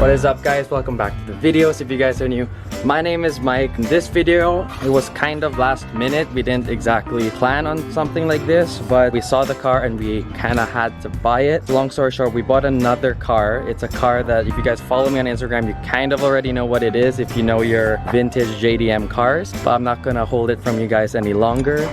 What is up, guys? Welcome back to the videos. If you guys are new, my name is Mike. In this video, it was kind of last minute. We didn't exactly plan on something like this, but we saw the car and we kind of had to buy it. Long story short, we bought another car. It's a car that if you guys follow me on Instagram, you kind of already know what it is if you know your vintage JDM cars, but I'm not gonna hold it from you guys any longer.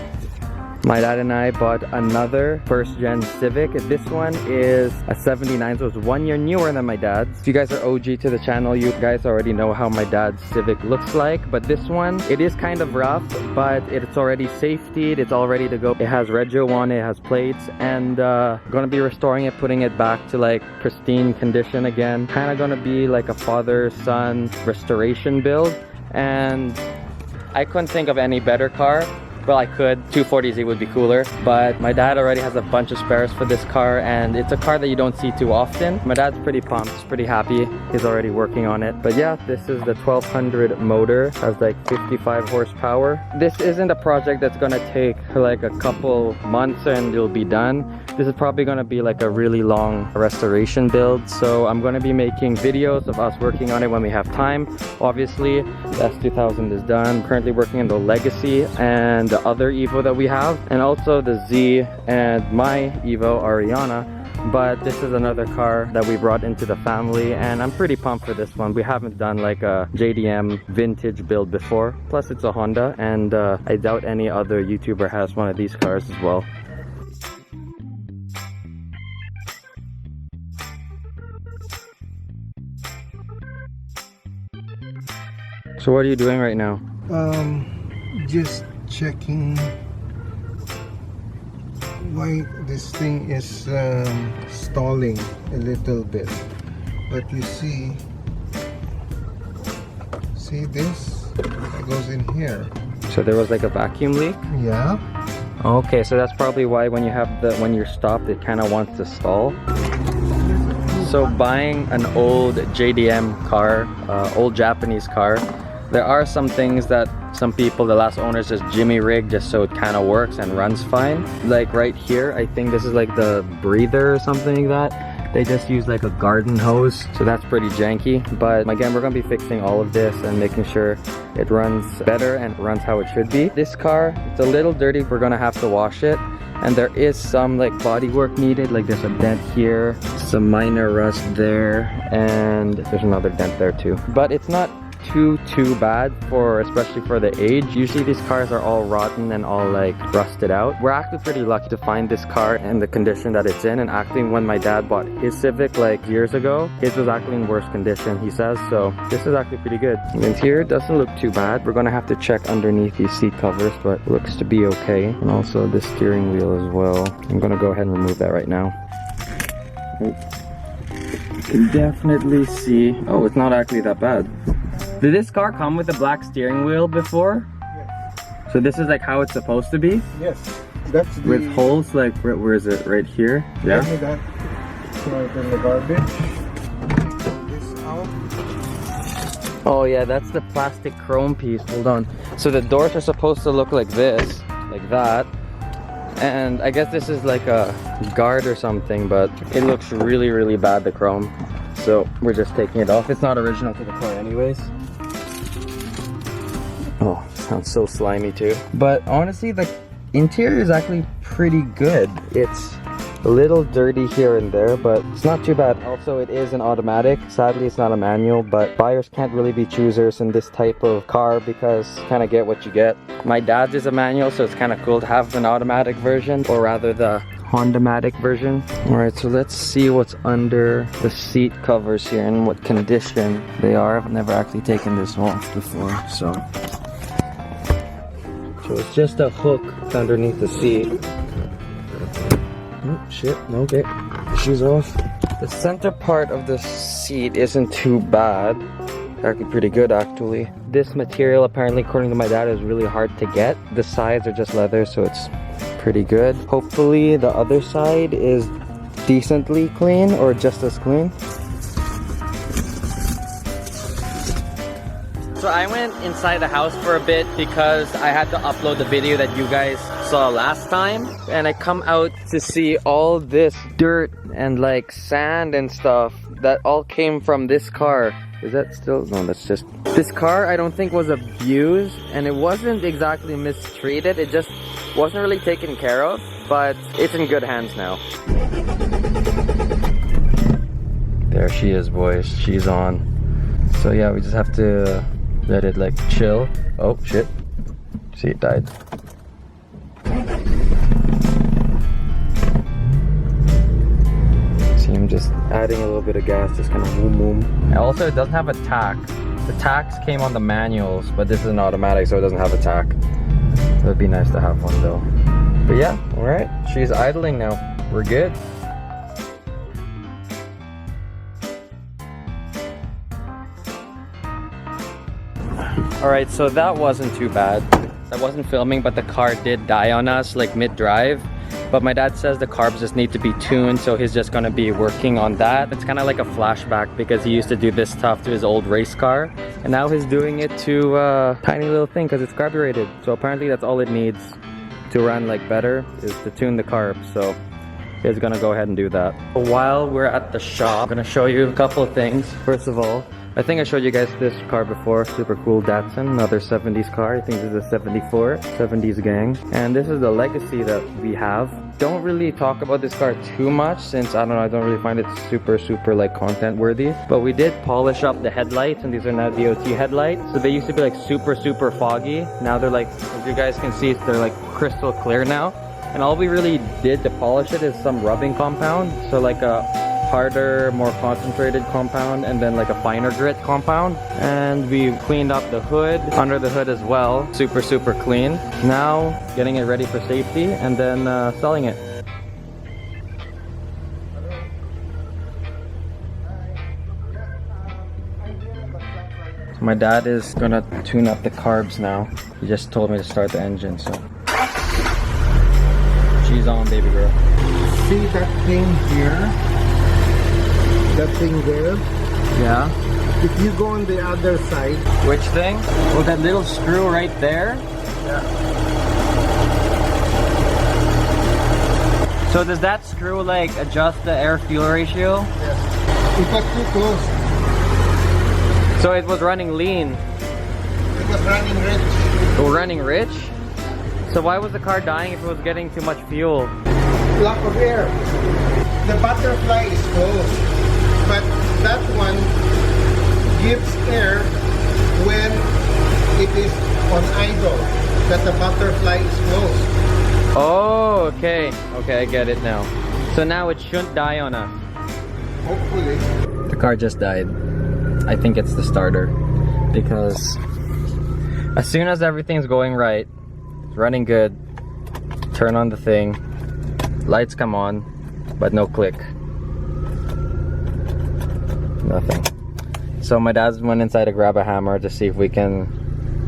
My dad and I bought another first-gen Civic. This one is a 79, so it's 1 year newer than my dad's. If you guys are OG to the channel, you guys already know how my dad's Civic looks like. But this one, it is kind of rough, but it's already safetied. It's all ready to go. It has rego on it, it has plates, and gonna be restoring it, putting it back to like pristine condition again. Kind of gonna be like a father-son restoration build, and I couldn't think of any better car. Well, I could. 240Z would be cooler, but my dad already has a bunch of spares for this car, and it's a car that you don't see too often. My dad's pretty pumped, he's pretty happy. He's already working on it. But yeah, this is the 1200 motor, has like 55 horsepower. This isn't a project that's gonna take like a couple months and it'll be done. This is probably gonna be like a really long restoration build, so I'm gonna be making videos of us working on it when we have time. Obviously, the S2000 is done. I'm currently working on the Legacy and the other Evo that we have, and also the Z and my Evo Ariana. But this is another car that we brought into the family, and I'm pretty pumped for this one. We haven't done like a JDM vintage build before, plus it's a Honda, and I doubt any other YouTuber has one of these cars as well. So what are you doing right now? Just checking why this thing is stalling a little bit. But you see this? It goes in here. So there was like a vacuum leak? Yeah. Okay, so that's probably why when you're stopped, it kind of wants to stall. So buying an old JDM car, old Japanese car, there are some things that some people, the last owners, just jimmy rig just so it kind of works and runs fine. Like right here, I think this is like the breather or something like that. They just use like a garden hose, so that's pretty janky. But again, we're gonna be fixing all of this and making sure it runs better and runs how it should be. This car, it's a little dirty. We're gonna have to wash it. And there is some like body work needed, like there's a dent here, some minor rust there, and there's another dent there too. But it's not too bad, for especially for the age. Usually these cars are all rotten and all like rusted out. We're actually pretty lucky to find this car in the condition that it's in, and actually when my dad bought his Civic like years ago, his was actually in worse condition, he says. So this is actually pretty good. The interior doesn't look too bad. We're gonna have to check underneath these seat covers, but it looks to be okay. And also the steering wheel as well. I'm gonna go ahead and remove that right now. You can definitely see, oh, it's not actually that bad. Did this car come with a black steering wheel before? Yes. So this is like how it's supposed to be? Yes. That's the... With holes like, where is it? Right here? Yeah? That. So in the garbage. This out. Oh yeah, that's the plastic chrome piece. Hold on. So the doors are supposed to look like this. Like that. And I guess this is like a guard or something, but it looks really bad, the chrome. So we're just taking it off. It's not original to the car anyways. Oh, sounds so slimy too. But honestly, the interior is actually pretty good. It's a little dirty here and there, but it's not too bad. Also, it is an automatic. Sadly, it's not a manual, but buyers can't really be choosers in this type of car because you kind of get what you get. My dad's is a manual, so it's kind of cool to have an automatic version, or rather the Honda-matic version. Alright, so let's see what's under the seat covers here and what condition they are. I've never actually taken this off before, so it's just a hook underneath the seat. Oh shit, okay, shoes off. The center part of the seat isn't too bad. Actually pretty good actually. This material apparently, according to my dad, is really hard to get. The sides are just leather, so it's pretty good. Hopefully the other side is decently clean or just as clean. So so I went inside the house for a bit because I had to upload the video that you guys saw last time. And I come out to see all this dirt and like sand and stuff that all came from this car. Is that still? No, that's just... This car I don't think was abused, and it wasn't exactly mistreated. It just wasn't really taken care of, but it's in good hands now. There she is, boys. She's on. So yeah, we just have to let it like chill. Oh shit. See, it died. See, I'm just adding a little bit of gas, just kind of boom boom. And also, it doesn't have a tack. The tacks came on the manuals, but this is an automatic, so it doesn't have a tack. It would be nice to have one though. But yeah, alright. She's idling now. We're good. Alright, so that wasn't too bad. I wasn't filming, but the car did die on us like mid-drive. But my dad says the carbs just need to be tuned, so he's just gonna be working on that. It's kind of like a flashback because he used to do this stuff to his old race car. And now he's doing it to a tiny little thing because it's carbureted. So apparently that's all it needs to run like better, is to tune the carbs. So he's gonna go ahead and do that. While we're at the shop, I'm gonna show you a couple of things. First of all, I think I showed you guys this car before. Super cool Datsun, another 70s car. I think this is a 74, 70s gang. And this is the legacy that we have. Don't really talk about this car too much since, I don't know, I don't really find it super like content worthy. But we did polish up the headlights, and these are now DOT headlights. So they used to be like super foggy. Now they're like, as you guys can see, they're like crystal clear now. And all we really did to polish it is some rubbing compound. So like a harder, more concentrated compound, and then like a finer grit compound. And we cleaned up the hood, under the hood as well. Super clean. Now getting it ready for safety and then selling it. So my dad is gonna tune up the carbs now. He just told me to start the engine, so she's on, baby girl. See that thing here? That thing there? Yeah. If you go on the other side. Which thing? Oh, that little screw right there? Yeah. So does that screw like adjust the air-fuel ratio? Yes. It was too close. So it was running lean. It was running rich. It was running rich? So why was the car dying if it was getting too much fuel? Lack of air. The butterfly is closed. But that one gives air when it is on idle, that the butterfly is closed. Oh, okay. Okay, I get it now. So now it shouldn't die on us. Hopefully. The car just died. I think it's the starter. Because as soon as everything's going right, it's running good, turn on the thing, lights come on, but no click. Nothing. So my dad's went inside to grab a hammer to see if we can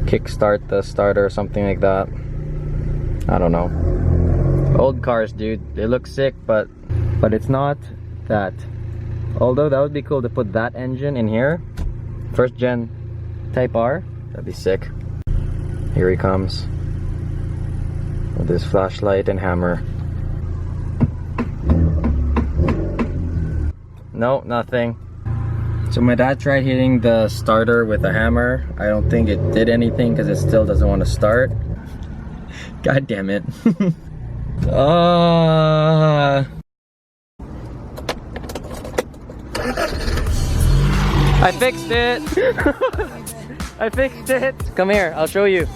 kickstart the starter or something like that. I don't know. Old cars, dude, they look sick, but it's not that. Although that would be cool to put that engine in here. First gen Type R, that'd be sick. Here he comes with his flashlight and hammer. No, nothing. So my dad tried hitting the starter with a hammer. I don't think it did anything because it still doesn't want to start. God damn it. I fixed it. I fixed it. Come here, I'll show you.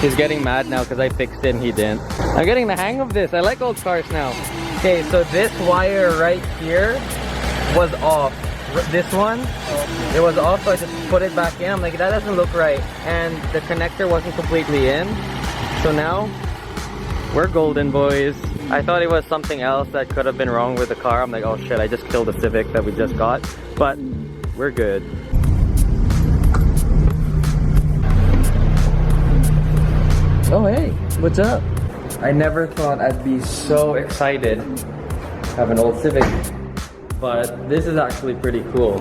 He's getting mad now because I fixed it and he didn't. I'm getting the hang of this. I like old cars now. Okay, so this wire right here was off. This one, it was off, so I just put it back in. I'm like, that doesn't look right. And the connector wasn't completely in. So now, we're golden, boys. I thought it was something else that could have been wrong with the car. I'm like, oh shit, I just killed the Civic that we just got. But we're good. Oh hey, what's up? I never thought I'd be so excited to have an old Civic. But this is actually pretty cool.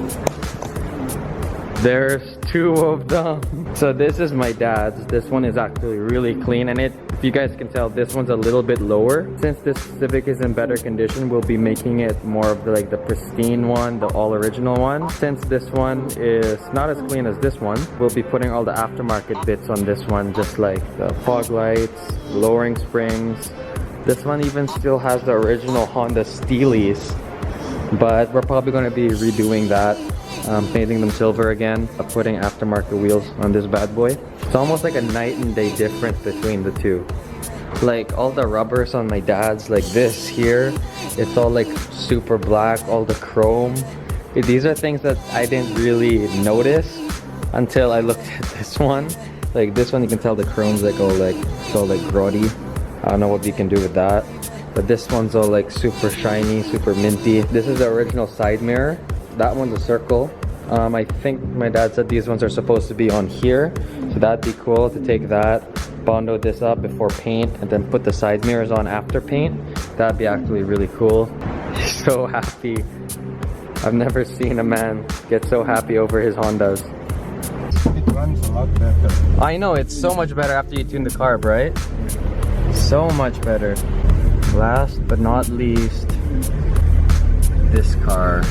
There's two of them. So this is my dad's. This one is actually really clean, and if you guys can tell, this one's a little bit lower. Since this Civic is in better condition, we'll be making it more of like the pristine one, the all original one. Since this one is not as clean as this one, we'll be putting all the aftermarket bits on this one, just like the fog lights, lowering springs. This one even still has the original Honda Steelies, but we're probably going to be redoing that, painting them silver again, putting aftermarket wheels on this bad boy. It's almost like a night and day difference between the two. Like all the rubbers on my dad's, like this here, it's all like super black, all the chrome. These are things that I didn't really notice until I looked at this one. Like this one, you can tell the chrome's like all like, it's all like grotty. I don't know what you can do with that. But this one's all like super shiny, super minty. This is the original side mirror. That one's a circle. I think my dad said these ones are supposed to be on here. So that'd be cool to take that, bondo this up before paint, and then put the side mirrors on after paint. That'd be actually really cool. So happy. I've never seen a man get so happy over his Hondas. It runs a lot better. I know, it's so much better after you tune the carb, right? So much better. Last but not least, this car.